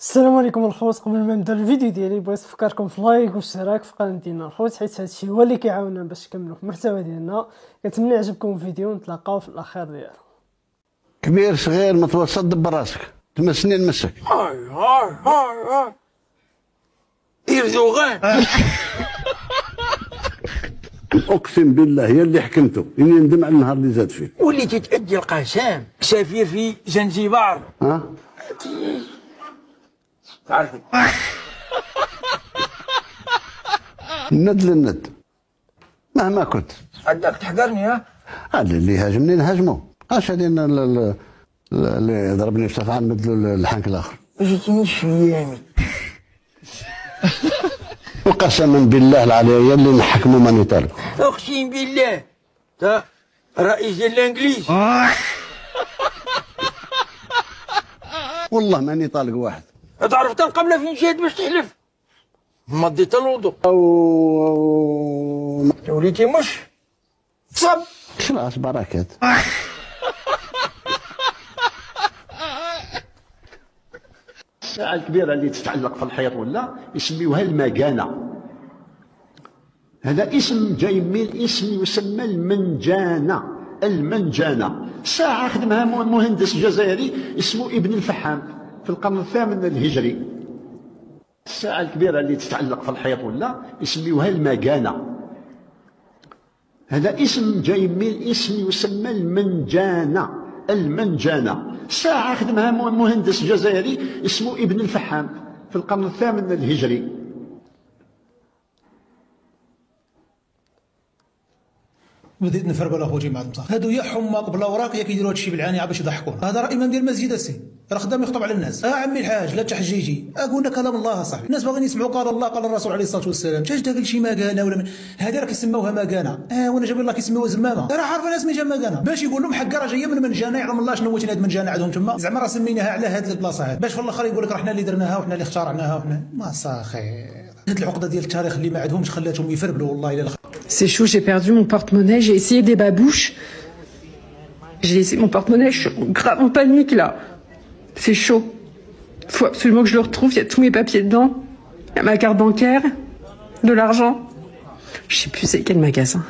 السلام عليكم الخوت. قبل ما نبدا الفيديو ديالي بغيت نفكركم في لايك واشتراك في قناه ديالنا الخوت، حيت هادشي هو اللي كيعاوننا باش نكملوا في المحتوى ديالنا. كنتمنى يعجبكم الفيديو ونتلاقاو في الاخير ديالو. كبير صغير متوسط دبر راسك تمسني نمسك. هاي هاي هاي هاي يرزوغان. اقسم بالله هي اللي حكمته اني ندم على النهار اللي زاد فيه. وليتي تأدي القسم سفير في زنزبار. ها تعرفي الند للند مهما كنت. عندك تحقرني ها؟ هذا اللي هاجمني نهاجمه. اش هادي اللي ضربني في صفعه نمد له الحنك الاخر. جيتنيش في يامي. وقسما بالله العلي هي اللي نحكموا ماني طالب. اقسم بالله تا رئيس الانجليز. والله ماني طالق واحد. تعرف قبل فين مشيت باش تحلف؟ مضيت الوضوء. وليتي مش صب خلاص بركات. الساعة الكبيرة اللي تتعلق في الحيط ولا يسميوها المكانة. هذا اسم جاي من اسم يسمى المنجانة. المنجانة ساعة خدمها مهندس جزائري اسمه ابن الفحام في القرن الثامن الهجري. الساعة الكبيرة اللي تتعلق في الحيط ولا يسميوها المكانة. هذا اسم جاي من اسم يسمى المنجانة. المنجانة ساعة خدمها مهندس جزائري اسمه ابن الفحام في القرن الثامن الهجري. بديت نفربل اخوتي مع المصاخ هادو يا حماق بلا وراق يا كيديروا هادشي بالعانيه باش يضحكونا. هذا راه امام ديال المسجد السي راه خدام يخطب على الناس. عمي الحاج لا تحجيجي اقول لك كلام الله صاحبي. الناس باغيين يسمعوا قال الله قال الرسول عليه الصلاه والسلام. تاش داك شي مكانه ولا هذه راه كيسموها مكانه. وانا جاب الله كيسموها زمامه. راه عارف الناس من جا مكانه باش يقول لهم حق راه جايه من منجانه. يعلم الله شنو هو هاد منجانه عندهم تما. زعما راه سميناها على هاد البلاصه هاد باش في الاخر يقول لك راه حنا اللي درناها وحنا اللي اخترعناها وحنا ما صاخي. هاد العقده ديال التاريخ اللي ما عندهمش خلاتهم يفربلوا والله الا. C'est chaud, j'ai perdu mon porte-monnaie, j'ai essayé des babouches. J'ai essayé mon porte-monnaie, je suis grave en panique là. C'est chaud. Il faut absolument que je le retrouve, il y a tous mes papiers dedans. Il y a ma carte bancaire, de l'argent. Je sais plus c'est quel magasin.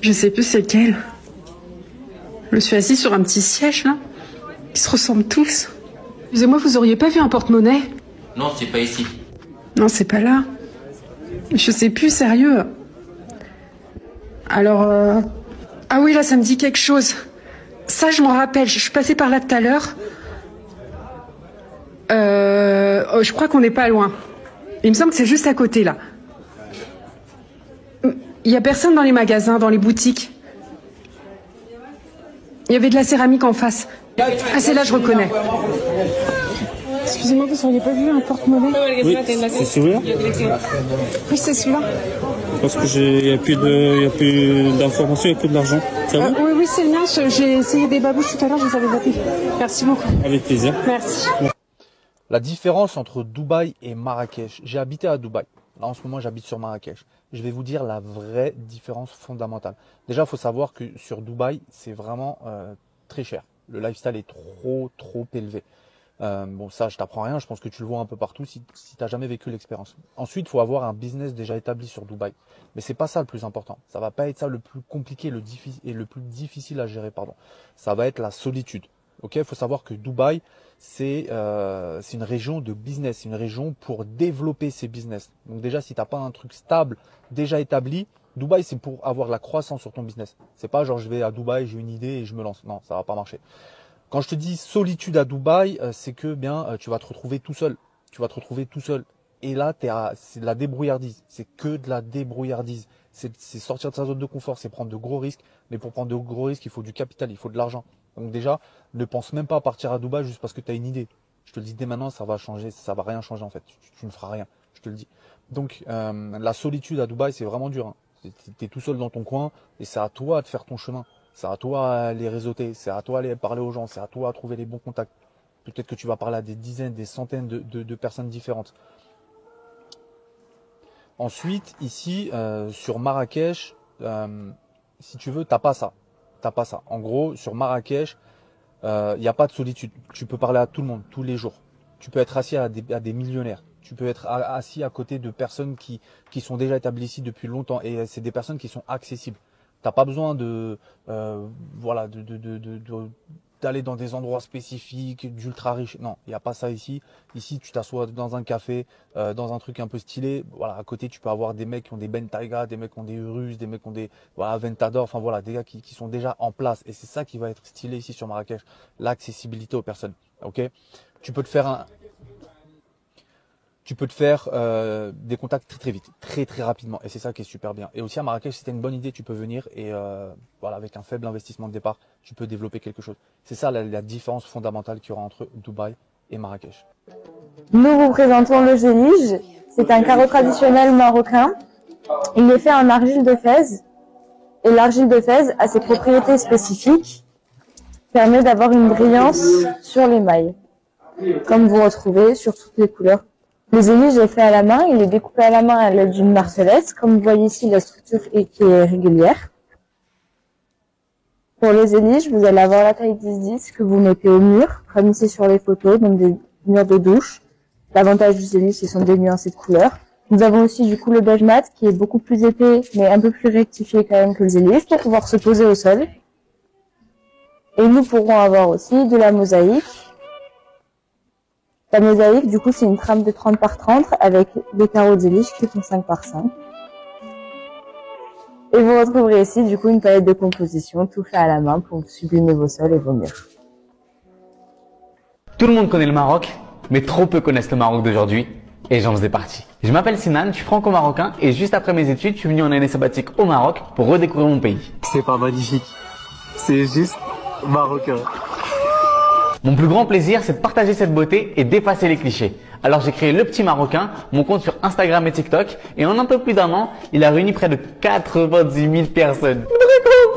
Je sais plus c'est lequel. Je me suis assise sur un petit siège là. Ils se ressemblent tous. Excusez-moi, vous auriez pas vu un porte-monnaie? Non, c'est pas ici. Non, c'est pas là. Je sais plus, sérieux. Alors, ah oui, là, ça me dit quelque chose. Ça, je m'en rappelle. Je suis passée par là tout à l'heure. Je crois qu'on n'est pas loin. Il me semble que c'est juste à côté, là. Il y a personne dans les magasins, dans les boutiques. Il y avait de la céramique en face. Ah, c'est là, je reconnais. Excusez-moi, vous n'auriez pas vu un porte-monnaie? Oui, c'est celui-là. Oui, c'est celui-là. Parce que il n'y a plus d'informations, il n'y a plus de l'argent. Ça va? Oui, oui, c'est le mien. J'ai essayé des babouches tout à l'heure, je les avais zappées. Merci beaucoup. Avec plaisir. Merci. La différence entre Dubaï et Marrakech. J'ai habité à Dubaï. Là, en ce moment, j'habite sur Marrakech. Je vais vous dire la vraie différence fondamentale. Déjà, il faut savoir que sur Dubaï, c'est vraiment très cher. Le lifestyle est trop élevé. Bon, ça, je t'apprends rien. Je pense que tu le vois un peu partout si tu n'as jamais vécu l'expérience. Ensuite, il faut avoir un business déjà établi sur Dubaï. Mais c'est pas ça le plus important. Ça va pas être ça le plus compliqué et le plus difficile à gérer, pardon. Ça va être la solitude. Ok, il faut savoir que Dubaï, c'est une région de business, c'est une région pour développer ses business. Donc déjà, si t'as pas un truc stable, déjà établi, Dubaï, c'est pour avoir la croissance sur ton business. C'est pas genre je vais à Dubaï, j'ai une idée et je me lance. Non, ça va pas marcher. Quand je te dis solitude à Dubaï, c'est que tu vas te retrouver tout seul. Tu vas te retrouver tout seul. Et là, c'est de la débrouillardise. C'est que de la débrouillardise. C'est sortir de sa zone de confort, c'est prendre de gros risques. Mais pour prendre de gros risques, il faut du capital, il faut de l'argent. Donc déjà, ne pense même pas à partir à Dubaï juste parce que tu as une idée. Je te le dis dès maintenant, ça va changer, ça va rien changer en fait. Tu ne feras rien, je te le dis. Donc la solitude à Dubaï, c'est vraiment dur. Hein. Tu es tout seul dans ton coin et c'est à toi de faire ton chemin. C'est à toi à les réseauter, c'est à toi à aller parler aux gens, c'est à toi à trouver les bons contacts. Peut-être que tu vas parler à des dizaines, des centaines de personnes différentes. Ensuite, ici, sur Marrakech, si tu veux, t'as pas ça. T'as pas ça. En gros, sur Marrakech, il n'y a pas de solitude. Tu peux parler à tout le monde, tous les jours. Tu peux être assis à des millionnaires. Tu peux être assis à côté de personnes qui sont déjà établies ici depuis longtemps. Et c'est des personnes qui sont accessibles. T'as pas besoin d'aller dans des endroits spécifiques, d'ultra riches. Non, il n'y a pas ça ici. Ici, tu t'assois dans un café, dans un truc un peu stylé. Voilà, à côté, tu peux avoir des mecs qui ont des Bentayga, des mecs qui ont des Urus, des mecs qui ont des Aventador. Enfin voilà, des gars qui sont déjà en place. Et c'est ça qui va être stylé ici sur Marrakech. L'accessibilité aux personnes. Ok, tu peux te faire des contacts très très vite, très très rapidement, et c'est ça qui est super bien. Et aussi à Marrakech, si tu as une bonne idée, tu peux venir et voilà, avec un faible investissement de départ, tu peux développer quelque chose. C'est ça la différence fondamentale qu'il y aura entre Dubaï et Marrakech. Nous vous présentons le Zélige. C'est un carreau traditionnel marocain. Il est fait en argile de Fès, et l'argile de Fès a ses propriétés spécifiques, permet d'avoir une brillance sur les mailles, comme vous retrouvez sur toutes les couleurs. Le zélige est fait à la main, il est découpé à la main à l'aide d'une marcellette. Comme vous voyez ici, la structure qui est régulière. Pour le zélige, vous allez avoir la taille 10-10 que vous mettez au mur, comme ici sur les photos, donc des murs de douche. L'avantage du zélige, ce sont des nuancés de couleurs. Nous avons aussi du coup le beige mat, qui est beaucoup plus épais, mais un peu plus rectifié quand même que le zélige, pour pouvoir se poser au sol. Et nous pourrons avoir aussi de la mosaïque. La mosaïque, du coup, c'est une trame de 30 par 30 avec des carreaux de zélige qui font 5 par 5. Et vous retrouverez ici, du coup, une palette de composition, tout fait à la main pour sublimer vos sols et vos murs. Tout le monde connaît le Maroc, mais trop peu connaissent le Maroc d'aujourd'hui, et j'en faisais partie. Je m'appelle Sinan, je suis franco-marocain, et juste après mes études, je suis venu en année sabbatique au Maroc pour redécouvrir mon pays. C'est pas magnifique, c'est juste marocain. Mon plus grand plaisir, c'est de partager cette beauté et d'effacer les clichés. Alors j'ai créé Le Petit Marocain, mon compte sur Instagram et TikTok, et en un peu plus d'un an, il a réuni près de 90 000 personnes.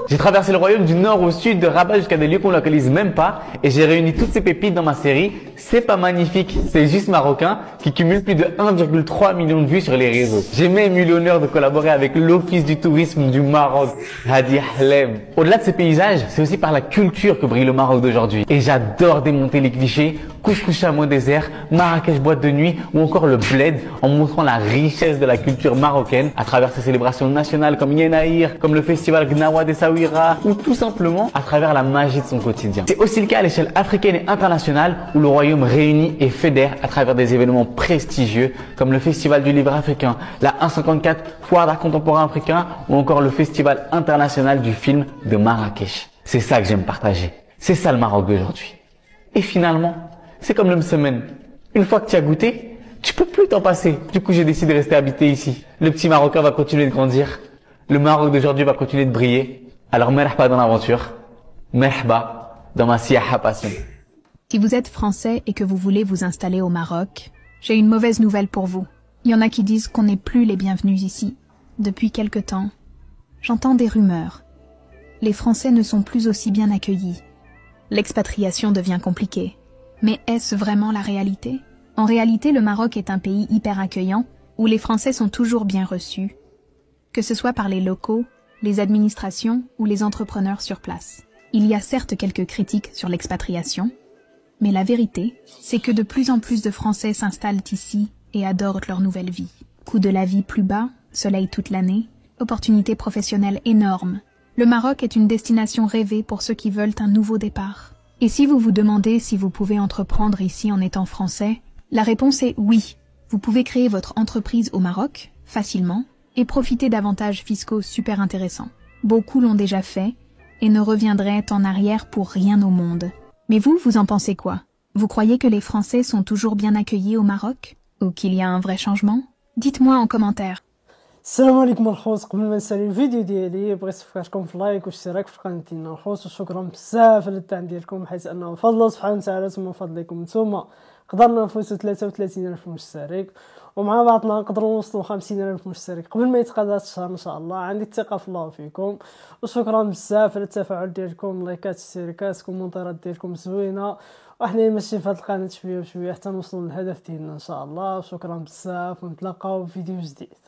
J'ai traversé le royaume du nord au sud, de Rabat jusqu'à des lieux qu'on ne localise même pas, et j'ai réuni toutes ces pépites dans ma série C'est pas magnifique, c'est juste marocain, qui cumule plus de 1,3 million de vues sur les réseaux. J'ai même eu l'honneur de collaborer avec l'Office du tourisme du Maroc, Hadi Hlem. Au-delà de ces paysages, c'est aussi par la culture que brille le Maroc d'aujourd'hui. Et j'adore démonter les clichés, couscous chameau désert, Marrakech boîte de nuit ou encore le bled, en montrant la richesse de la culture marocaine à travers ses célébrations nationales comme Yenaïr, comme le festival Gnawa des Saouira, ou tout simplement à travers la magie de son quotidien. C'est aussi le cas à l'échelle africaine et internationale où le royaume réunit et fédère à travers des événements prestigieux comme le Festival du livre africain, la 154 Foire d'art contemporain africain ou encore le Festival international du film de Marrakech. C'est ça que j'aime partager. C'est ça le Maroc d'aujourd'hui. Et finalement, c'est comme le msemen. Une fois que tu as goûté, tu peux plus t'en passer. Du coup, j'ai décidé de rester habité ici. Le petit Marocain va continuer de grandir. Le Maroc d'aujourd'hui va continuer de briller. Alors, merhaba dans l'aventure. Merhaba dans ma siyaha passion. Si vous êtes français et que vous voulez vous installer au Maroc, j'ai une mauvaise nouvelle pour vous. Il y en a qui disent qu'on n'est plus les bienvenus ici. Depuis quelque temps, j'entends des rumeurs. Les Français ne sont plus aussi bien accueillis. L'expatriation devient compliquée. Mais est-ce vraiment la réalité? En réalité, le Maroc est un pays hyper accueillant où les Français sont toujours bien reçus, que ce soit par les locaux, les administrations ou les entrepreneurs sur place. Il y a certes quelques critiques sur l'expatriation, mais la vérité, c'est que de plus en plus de Français s'installent ici et adorent leur nouvelle vie. Coût de la vie plus bas, soleil toute l'année, opportunités professionnelles énormes. Le Maroc est une destination rêvée pour ceux qui veulent un nouveau départ. Et si vous vous demandez si vous pouvez entreprendre ici en étant français, la réponse est oui. Vous pouvez créer votre entreprise au Maroc, facilement, et profiter d'avantages fiscaux super intéressants. Beaucoup l'ont déjà fait et ne reviendraient en arrière pour rien au monde. Mais vous, vous en pensez quoi? Vous croyez que les Français sont toujours bien accueillis au Maroc? Ou qu'il y a un vrai changement? Dites-moi en commentaire. السلام عليكم الخوت. قبل ما نسالي الفيديو ديالي بغيت نفكركم في لايك واشتراك في القناه ديالنا الخوت، وشكرا بزاف على الدعم ديالكم، حيت انه بفضل الله سبحانه وتعالى ثم بفضلكم نتوما قدرنا نفوتوا 33,000 مشترك، ومع بعضنا نقدروا نوصلوا 50,000 مشترك قبل ما يتقاد هذا الشهر ان شاء الله. عندي الثقه في الله وفيكم، وشكرا بزاف على التفاعل ديالكم، لايكات، اشتراكات، كومنتات ديالكم زوينه، وحنا ماشيين في هذه القناه شويه بشويه حتى نوصلوا للهدف ديالنا ان شاء الله. وشكرا بزاف، ونتلاقاو في فيديو جديد.